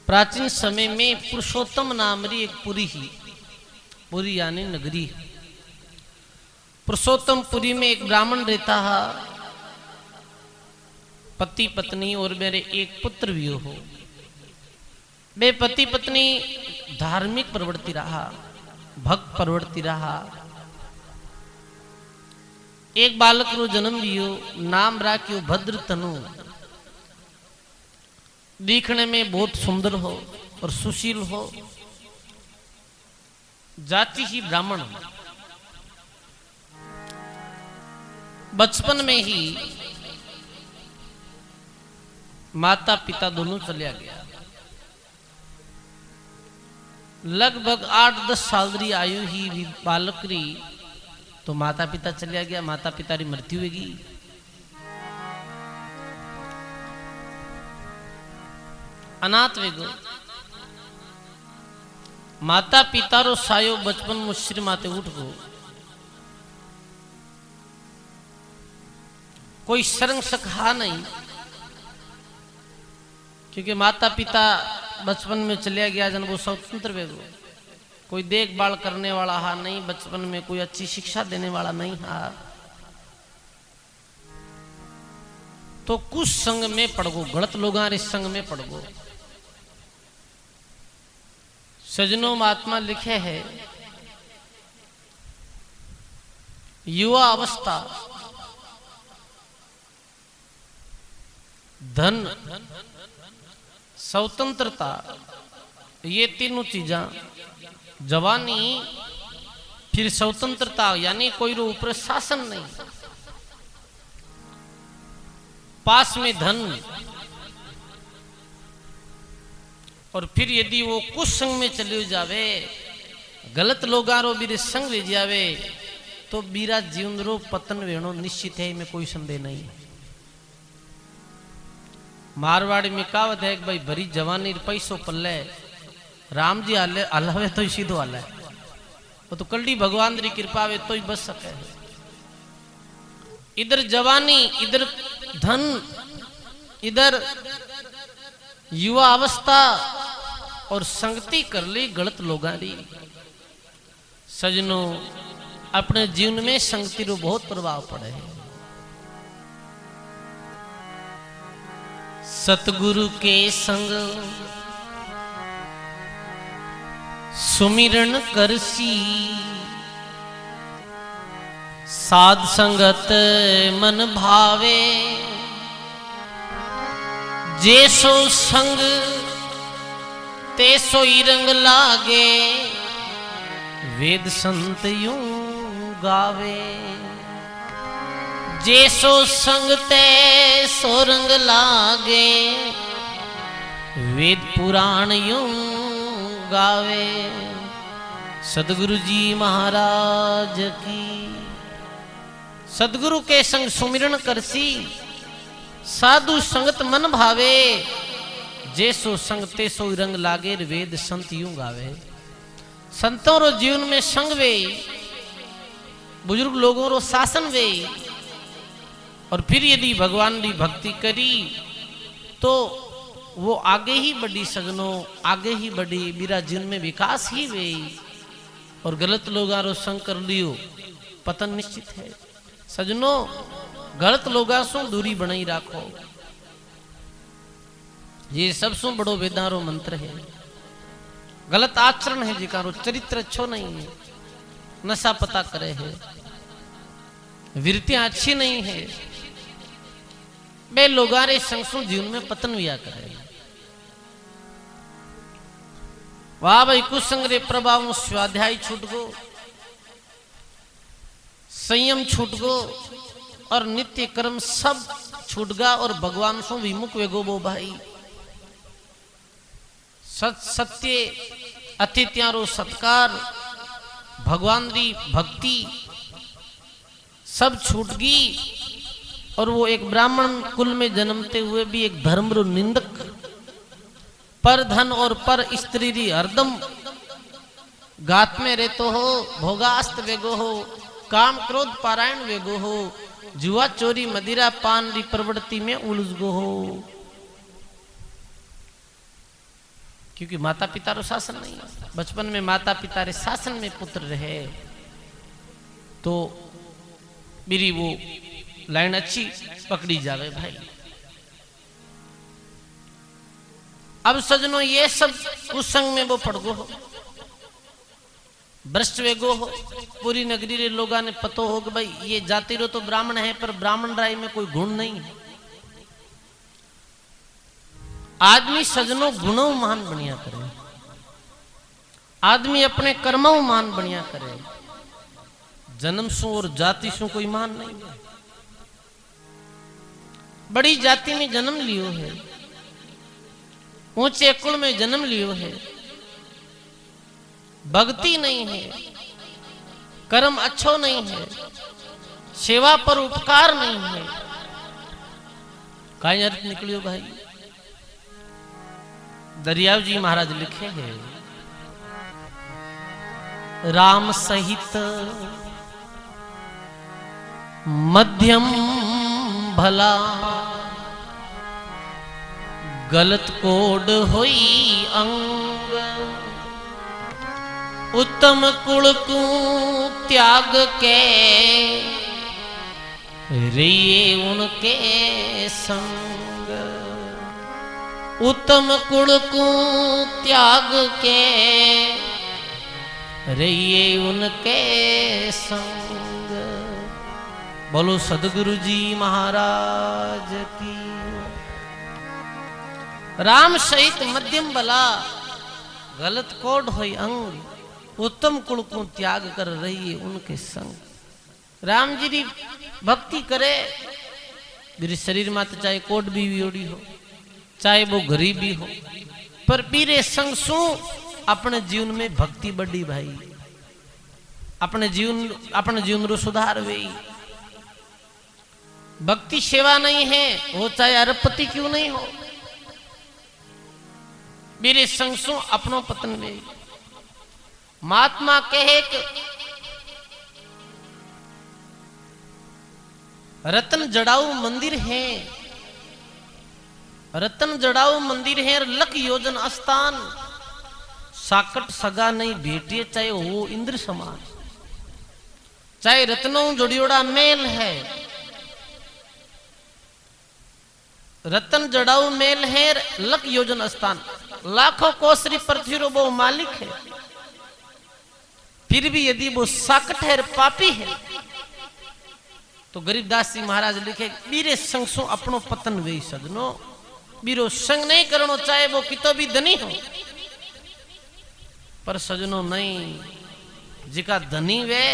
प्राचीन समय में पुरुषोत्तम नाम री एक पुरी यानी नगरी। पुरुषोत्तमपुरी में एक ब्राह्मण रहता है, पति पत्नी और मेरे एक पुत्र भी हो। वे पति पत्नी धार्मिक प्रवृत्ति रहा, भक्त प्रवृत्ति रहा। एक बालक रो जन्म लियो, नाम राख्यो भद्र तनु। दिखने में बहुत सुंदर हो और सुशील हो, जाति ही ब्राह्मण। बचपन में ही माता पिता दोनों चलिया गया। लगभग 8-10 साल री आयु ही बालक री तो माता पिता चलिया गया, माता पिता री मृत्यु होगी। अनाथ वेगो माता पिता रो सायो बचपन मुश्किल माते उठ गो। कोई सरंग सखा नहीं, क्योंकि माता पिता बचपन में चलिया गया जन वो स्वतंत्र वेगो। कोई देखभाल करने वाला हा नहीं, बचपन में कोई अच्छी शिक्षा देने वाला नहीं हा। तो कुछ संग में पड़ गो, गलत लोगां रे संग में पड़ गो। सजनों महात्मा लिखे है, युवा अवस्था धन स्वतंत्रता ये तीनों चीजा, जवानी फिर स्वतंत्रता यानी कोई रो ऊपर शासन नहीं, पास में धन, और फिर यदि वो कुछ संग में चले जावे, गलत लोगारो बीरे संग ले जावे, तो बीरा जीवन रो पतन वेणो निश्चित है, में कोई संदेह नहीं। मारवाड़ी में कहावत है कि भाई भरी जवानी पैसों पल्ले राम जी हलावे तो ही सीधो हला है, वो तो कल्डी भगवान री कृपा वे तो ही बच सके। इधर जवानी, इधर धन, इधर युवा अवस्था और संगति कर ली गलत लोगारी। सजनों, अपने जीवन में संगति रो बहुत प्रभाव पड़े है। सतगुरु के संग सुमिरन करसी, साध संगत मन भावे। जैसो संग तैसो ही रंग लागे, वेद संत यूं गावे। जैसो संग तैसो रंग लागे, वेद पुराण यूं गावे। सदगुरु जी महाराज की। सदगुरु के संग सुमिरन करसी, साधु संगत मन भावे। जैसो संग तैसो रंग लागे, वेद संत यूं गावे। संतों रो जीवन में संग वे, बुजुर्ग लोगों रो शासन वे, और फिर यदि भगवान की भक्ति करी तो वो आगे ही बढ़ी सजनों, आगे ही बढ़ी, मेरा जीवन में विकास ही वे। और गलत लोगां रो संग कर लियो, पतन निश्चित है। सजनों, गलत लोगां सु दूरी बनाई राखो, ये सबसे बड़ो वेदारो मंत्र है। गलत आचरण है जिकारो चरित्र अच्छो नहीं है, नशा पता करे है, वृत्तियां अच्छी नहीं है, वे लोगारे संसु जीवन में पतन हुआ करे। वाह भाई, कुसंग रे प्रभाव स्वाध्याय छूट गो, संयम छूट गो, और नित्य कर्म सब छूट गा, और भगवान सो विमुख वेगो बो भाई। सत्य अतिथियारो सत्कार, भगवान री भक्ति सब छूट गई। और वो एक ब्राह्मण कुल में जन्मते हुए भी एक धर्म रो निंदक, पर धन और पर स्त्री री हरदम गात में रहतो हो, भोगास्त वेगो हो, काम क्रोध पारायण वेगो हो, जुआ चोरी मदिरा पान री प्रवृत्ति में उलझ गो हो। क्योंकि माता पिता रो शासन नहीं है। बचपन में माता पिता रे शासन में पुत्र रहे तो मेरी वो लाइन अच्छी पकड़ी जावे भाई। अब सजनों ये सब उस संग में वो पड़ गो हो, भ्रष्ट वेगो हो। पूरी नगरी रे लोगा ने पतो हो कि भाई ये जाति रो तो ब्राह्मण है पर ब्राह्मण राय में कोई गुण नहीं है। आदमी सजनों गुणों मान बनिया करे, आदमी अपने कर्मों मान बनिया करे, जन्म सु और जाति सु कोई मान नहीं है। बड़ी जाति में जन्म लियो है, ऊंचे कुल में जन्म लियो है, भक्ति नहीं है, कर्म अच्छो नहीं है, सेवा पर उपकार नहीं है, काई अर्थ निकलियो भाई। दरियाव जी महाराज लिखे हैं, राम सहित मध्यम भला, गलत कोड होई अंग, उत्तम कुल को त्याग के रिये उनके संग, उत्तम कुल को त्याग के रिये उनके संग। बोलो सदगुरु जी महाराज की। राम सहित मध्यम भला, गलत कोड होई अंग, उत्तम कुल को त्याग कर रही है उनके संग। राम जी की भक्ति करे, मेरे शरीर में तो चाहे कोट भी वियोड़ी हो, चाहे वो गरीबी हो, पर बीरे संग सु अपने जीवन में भक्ति बढ़ी भाई, अपने जीवन रो सुधार वे। भक्ति सेवा नहीं है, वो चाहे अरबपति क्यों नहीं हो, मेरे संग सु अपनो पतन वे। महात्मा कहे कि रतन जड़ाऊ मंदिर है, रतन जड़ाऊ मंदिर है, लख योजन स्थान, साकट सगा नहीं भेटिए, चाहे वो इंद्र समान, चाहे रत्नों जोड़ियोड़ा मेल है, रतन जड़ाऊ मेल है, लख योजन स्थान, लाखों कोसरी पृथ्वी रो वो मालिक है, फिर भी यदि वो साकट है, पापी है, तो गरीबदास जी महाराज लिखे, बीरे संग सो अपनो पतन वे सदनो, बीरो संग नहीं करनो, चाहे वो कितो भी धनी हो, पर सजनो नहीं, जिका धनी वे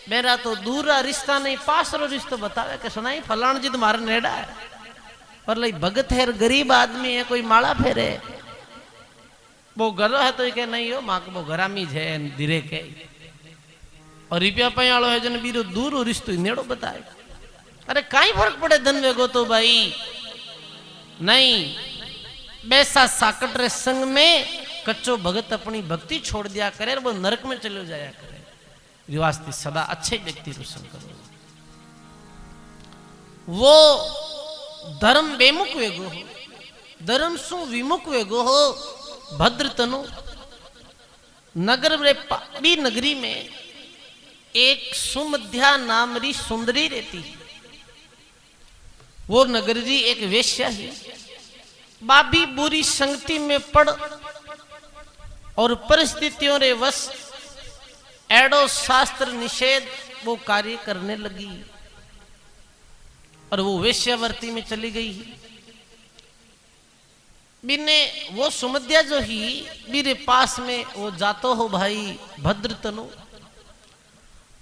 मेरा तो दूरा रिश्ता नहीं, पास रो रिश्ता बतावे कि सुनाई फलान जी तुम्हारे नेड़ा है, पर लई भगत है, गरीब आदमी है, कोई माला फेरे, वो गरो है तो ये नहीं हो, माँ को वो गरामी है धीरे के, और रुपया पैयालो है जन बीरो दूर रिश्तो नेड़ो बताए। अरे काई फर्क पड़े धन वेगो तो भाई नहीं, बैसा साकट रे संग में कच्चो भगत अपनी भक्ति छोड़ दिया करे, वो नरक में चलो जाया करे। विवास्ती सदा अच्छे व्यक्ति रो संग करो, वो धर्म बेमुख वेगो हो, धर्म सु विमुख वेगो हो, भद्र तनु। नगर रे पापी नगरी में एक सुमध्या नामरी सुंदरी रहती है, वो नगरी एक वेश्या ही, बाबी बुरी संगति में पड़ और परिस्थितियों रे वश एडो शास्त्र निषेध वो कार्य करने लगी और वो वेश्यावर्ती में चली गई। बिने वो सुमध्या जो ही मेरे पास में वो जातो हो भाई भद्र तनु।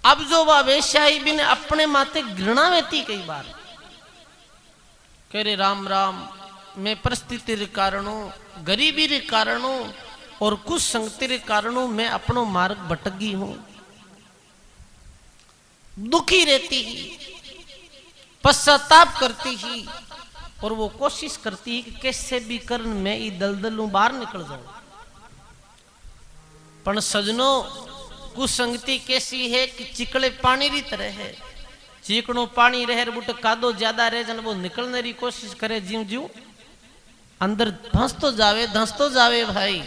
अब जो वह वेश्या ही बिने अपने माते घृणा वेती कई बार, कह रे राम राम, मैं परिस्थिति के कारणों, गरीबी के कारणों और कुछ संगति के कारणों मैं अपनो मार्ग भटक गई हूं, दुखी रहती ही, पश्चाताप करती ही, और वो कोशिश करती है कि कैसे भी कर मैं ई दलदलों बाहर निकल जाऊं। पण सजनों, कुसंगति कैसी है कि चिकड़े पानी री तरह है, चिकड़ो पानी रहे बुट कादो ज्यादा रहे जन वो निकलने की कोशिश करे जीव जीव, अंदर धंस तो जावे भाई।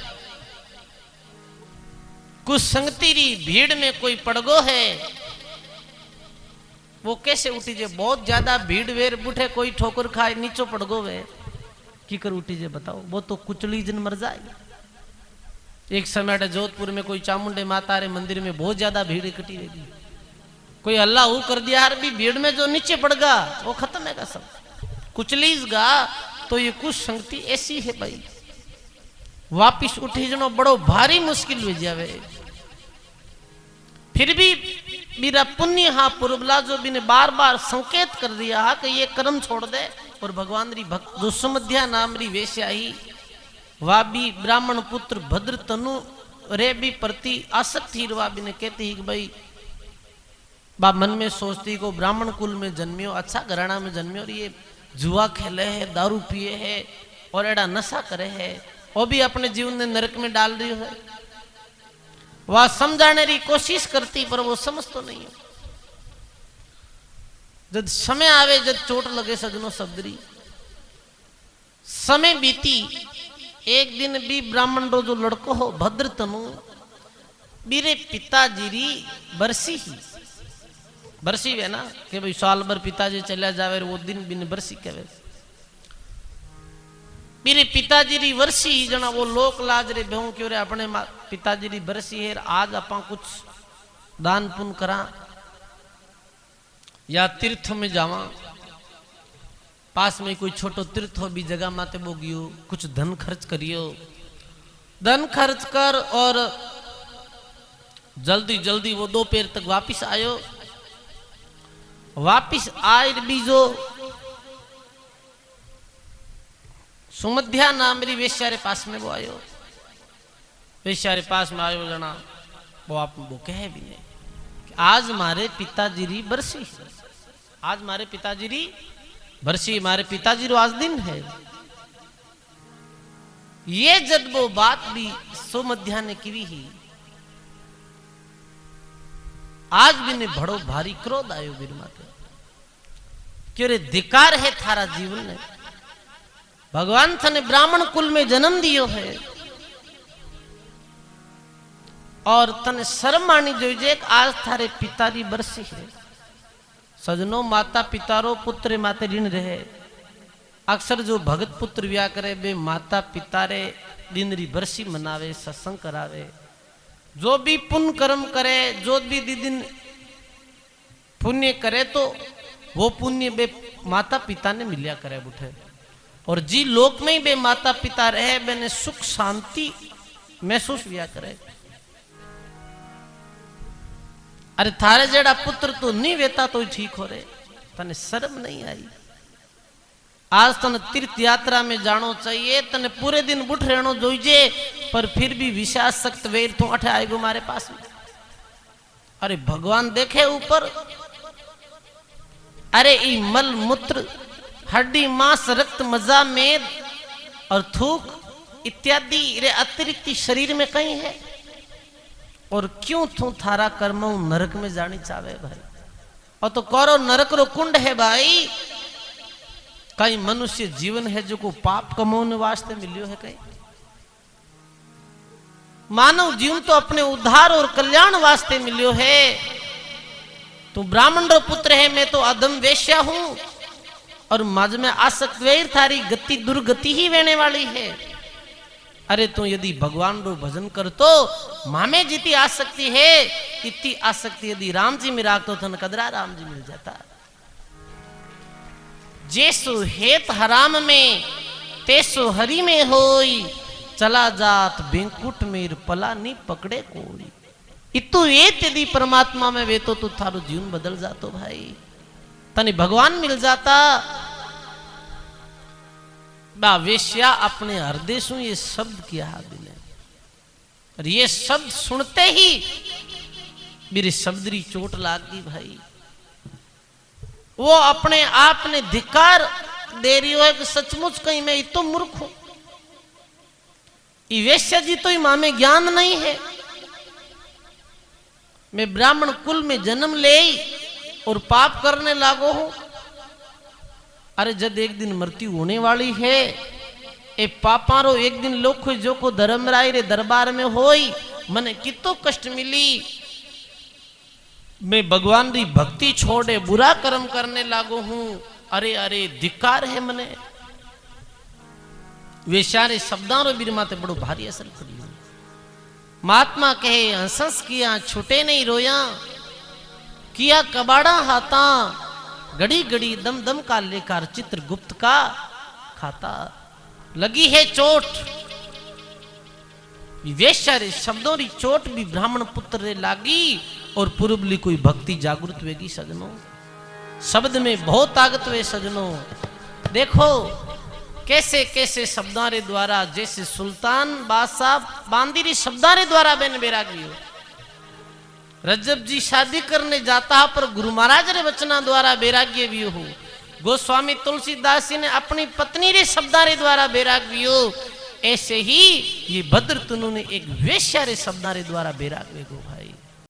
कुछ संगती री भीड़ में कोई पड़गो है, वो कैसे उठी जे? बहुत ज्यादा भीड़ वेर बुठे कोई ठोकर खाए नीचो पड़गो वे की कर उठी जे बताओ? वो तो कुचली जन मर जाए। एक समय जोधपुर में कोई चामुंडे माता रे मंदिर में बहुत ज्यादा भीड़ इकट्ठी रहेगी, कोई अल्लाह हु कर दिया हर भी भीड़ में जो नीचे पड़गा वो खत्म है सब, कुचलीसगा। तो ये कुछ संगति ऐसी है भाई, वापिस उठी जनो बड़ो भारी मुश्किल हो जावे। फिर भी मेरा पुण्य हा पूर्वला जो भी ने बार बार संकेत कर दिया हा कि ये कर्म छोड़ दे। और भगवान री भक्त जो सुमध्या नाम री वेश्या ही वा भी ब्राह्मण पुत्र भद्र तनु रे भी प्रति आसक्त ही वा भी ने कहती ही कि भाई बा मन में सोचती को ब्राह्मण कुल में जन्मियो, अच्छा घराना में जन्मियो, और ये जुआ खेले है, दारू पिए है और एड़ा नशा करे है, वो भी अपने जीवन में नरक में डाल रही है। वह समझाने की कोशिश करती पर वो समझ तो नहीं। जब समय आवे, जब चोट लगे सजनो सबदरी, समय बीती। एक दिन भी ब्राह्मण रो जो लड़को हो भद्र तनु मेरे पिताजी री बरसी ही बरसी वे ना कि भाई साल भर पिताजी चला जावे वो दिन बिन बरसी कहे। मेरे पिताजी री वर्षी ही जना वो लोक लाज रे बेहू क्यों रे अपने पिताजी री बरसी है, आज आपा कुछ दान पुण्य करा या तीर्थ में जावा, पास में कोई छोटो तीर्थ हो भी जगह माते बोगियो, कुछ धन खर्च करियो। धन खर्च कर और जल्दी जल्दी वो दोपहर तक वापिस आयो। वापिस आए बीजो सुमध्या नाम री वेश्या रे पास में वो आयो। वेश्या रे पास में आयो जना वो आप वो कहे भी नहीं कि आज मारे पिताजी री बरसी, आज मारे पिताजी री बरसी, मारे पिताजी रो आज दिन है। ये जब वो बात भी सुमध्या ने की ही, आज भी ने बड़ो भारी क्रोध आयो बिरमा के क्यों रे धिकार है थारा जीवन ने, भगवान थने ब्राह्मण कुल में जन्म दियो है और तने शर्म आनी जोइजे आज थारे पितारी बरसी है। सजनो माता पितारो पुत्र माते ऋण रहे, अक्सर जो भगत पुत्र व्या करे बे माता पिता रे दिन री बरसी मनावे, सत्संग करावे। जो भी पुण्य कर्म करे, जो भी दिन पुण्य करे तो वो पुण्य बे माता पिता ने मिलिया करे बुठे। और जी लोक में ही बे माता पिता रहे बेने सुख शांति महसूस व्या करे। अरे थारे जेड़ा पुत्र तो नहीं वेता तो ठीक हो रे, तने शर्म नहीं आई? आज तने तीर्थ यात्रा में जानो चाहिए, तने पूरे दिन बुठ रहनो जोइजे, पर फिर भी विश्वास सख्त वेर तू अठे आएगो मारे पास में। अरे भगवान देखे ऊपर, अरे ई मल मूत्र हड्डी मांस रक्त मजा मेद और थूक इत्यादि रे अतिरिक्त शरीर में कहीं है, और क्यों तू थारा कर्म नरक में जानी चाहे भाई? और तो कौरो नरक रो कुंड है भाई। कई मनुष्य जीवन है जो को पाप कमाने वास्ते मिलियो है, कहीं मानव जीवन तो अपने उद्धार और कल्याण वास्ते मिलियो है। तू ब्राह्मण रो पुत्र है, मैं तो अधम वेश्या हूं और मज में आसक्त वेर, थारी गति दुर्गति ही वेने वाली है। अरे तू यदि भगवान रो भजन कर तो मामे जितनी आसक्ति है इतनी आसक्ति यदि राम जी में राख तो थन कदरा राम जी मिल जाता। जैसो हेत हराम में तेसो हरि में होई, चला जात बेंकुट में पला नी पकड़े कोई। इतु एत यदि परमात्मा में वे तो थारो जीवन बदल जातो भाई, तने भगवान मिल जाता। बा वेश्या अपने हृदय से ये शब्द किया दिले, और ये शब्द सुनते ही मेरी शब्दरी चोट लाग गई भाई। वो अपने आप ने धिकार दे रही हो कि सचमुच कहीं मैं तो मूर्ख हूं, वेश्या जी तो मां में ज्ञान नहीं है, मैं ब्राह्मण कुल में जन्म ले और पाप करने लागो हूं। अरे जब एक दिन मृत्यु होने वाली है ए पापारो एक दिन लोग जो को धर्मराय रे दरबार में होई मने कितो कष्ट मिली, मैं भगवान री भक्ति छोड़े बुरा कर्म करने लागो हूं, अरे अरे धिक्कार है मने। वे सारे शब्दां रो बीर माते बड़ो भारी असर पड़ी। महात्मा कहे हंसस किया छूटे नहीं रोया, किया कबाड़ा हाथा घड़ी घड़ी दम दम का लेकर चित्र गुप्त का खाता। लगी है चोट वेश्यारे शब्दों री चोट भी ब्राह्मण पुत्र रे लागी और पूर्वली कोई भक्ति जागृत वेगी सजनों। शब्द में बहुत ताकत वे सजनों। देखो कैसे कैसे शब्दारे द्वारा, जैसे सुल्तान बादशाह बांदीरी शब्दारे द्वारा बेन बैरागी हो। रजब जी शादी करने जाता है पर गुरु महाराज रे वचना द्वारा बैराग्य भी हो। गोस्वामी तुलसीदास जी ने अपनी पत्नी रे शब्दारे द्वारा बैराग भी हो। ऐसे ही ये भद्र तुनु ने एक वेश्या रे शब्दारे द्वारा बैराग गो भाई।